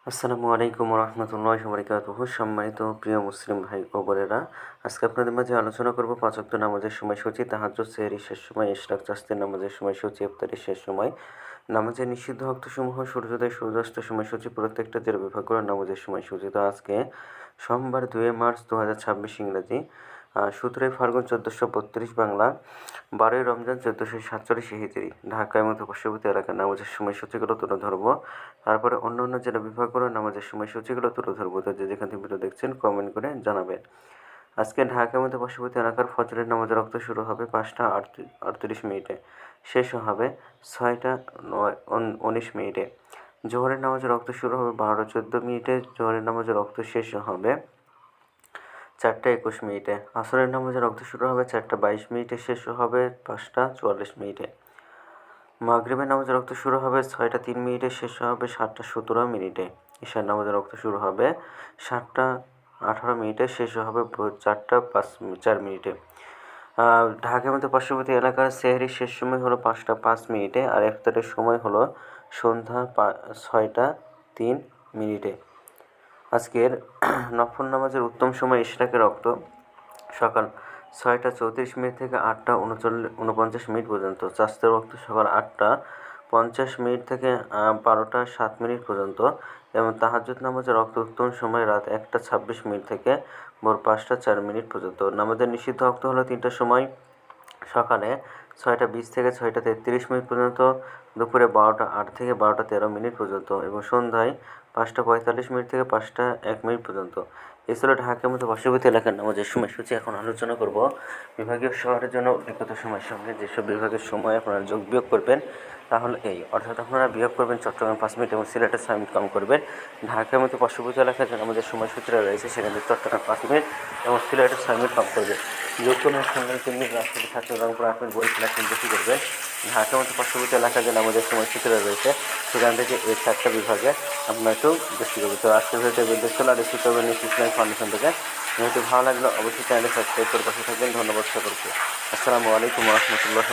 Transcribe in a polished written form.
আসসালামু আলাইকুম রহমতুল্লাহি ওয়া বারাকাতুহু। সম্মানিত প্রিয় মুসলিম ভাই ও বোনেরা, আজকে আপনাদের মাঝে আলোচনা করব পাঁচ ওয়াক্ত নামাজের সময়সূচি, তাহাজ্জুদ, সেহরির শেষ সময়, ইশরাক, চাঁদের নামাজের সময়সূচি, ইফতারের শেষ সময়, নামাজের নিষিদ্ধ ওয়াক্তসমূহ, সূর্যোদয় সূর্যাস্তের সময়সূচি, প্রত্যেকটা জেলা বিভাগ করে নামাজের সময়সূচি। তো আজকে সোমবার 2 মার্চ 2026 ইংরাজি, 17 ফাল্গুন 1432 বাংলা, 12 রমজান 1447 হিজরি। ঢাকায় মতো পার্শ্ববর্তী এলাকার নামাজের সময়সূচিগুলো তুলে ধরবো। তারপরে অন্য অন্য জেলা বিভাগগুলো নামাজের সময়সূচিগুলো তুলে ধরবো। তো যে যেখান থেকে ভিডিও দেখছেন কমেন্ট করে জানাবেন। আজকে ঢাকার মধ্যে পার্শ্ববর্তী এলাকার ফজরের নামাজের রক্ত শুরু হবে 5টা 38 মিনিটে, শেষ হবে 6টা 19 মিনিটে। জোহরের নামাজের রক্ত শুরু হবে 12টা 14 মিনিটে। জোহরের নামাজের রক্ত শেষ হবে 4টা 21 মিনিটে। আসরের নামাজের রক্ত শুরু হবে 4টা 22 মিনিটে, শেষ হবে 5টা 44 মিনিটে। মাগরিবের নামাজের রক্ত শুরু হবে 6টা 3 মিনিটে, শেষ হবে 7টা 17 মিনিটে। ঈশার নামাজের রক্ত শুরু হবে 7টা 18 মিনিটে, শেষ হবে 4টা 4 মিনিটে। ঢাকার মধ্যে পার্শ্ববর্তী এলাকার সেহরির শেষ সময় হলো 5টা 5 মিনিটে, আর ইফতারের সময় হলো সন্ধ্যা 6টা 3 মিনিটে। আজকের নফল নামাজের উত্তম সময় ইশরাকের রক্ত সকাল 6টা 34 মিনিট থেকে 8টা 49 মিনিট পর্যন্ত। চাঁদের রক্ত সকাল 8টা 50 মিনিট থেকে 12টা 7 মিনিট পর্যন্ত। এবং তাহাজ্জুদ নামাজের রক্ত উত্তম সময় রাত 1টা 26 মিনিট থেকে ভোর 5টা 4 মিনিট পর্যন্ত। নামাজের নিষিদ্ধ রক্ত হলো 3টার সময়, সকালে 6টা 20 থেকে 6টা 33 মিনিট পর্যন্ত, দুপুরে 12টা 8 থেকে 12টা 13 মিনিট পর্যন্ত এবং সন্ধ্যায় 5টা 45 মিনিট থেকে 5টা 1 মিনিট পর্যন্ত। এছাড়া ঢাকার মতো পার্শ্ববর্তী এলাকার নামাজের সময়সূচি এখন আলোচনা করব। বিভাগীয় শহরের জন্য বিগত সময়ের সঙ্গে যেসব বিভাগের সময় আপনারা যোগ বিয়োগ করবেন তাহলে অর্থাৎ আপনারা বিয়োগ করবেন চট্টগ্রাম 5 মিনিট এবং সিলেটের 6 মিনিট কম করবেন। ঢাকার মতো পার্শ্ববর্তী এলাকায় যে আমাদের সময়সূচিটা রয়েছে সেখানে চট্টগ্রাম 5 মিনিট এবং সিলেটের 6 মিনিট কম করবেন। যোগ করবেন সঙ্গে 3 minute, Rajshahi, Chittagong, 8 minute, Barishal 1 minute বেশি করবেন। ঢাকার মতো পার্শ্ববর্তী এলাকায় যে আমাদের সময়সূচিটা রয়েছে সেখান থেকে এই 4টা বিভাগে আপনার একটু বেশি করবে। তো আজকের ভিডিওতে বিদ্যুৎ চলে আর ইসলাম ফাউন্ডেশন থেকে। যেহেতু ভালো লাগলো অবশ্যই চ্যানেলে সাবস্ক্রাইব করে পাশে থাকবেন। ধন্যবাদ সকলকে। আসসালামু আলাইকুম রহমতুল্লাহ।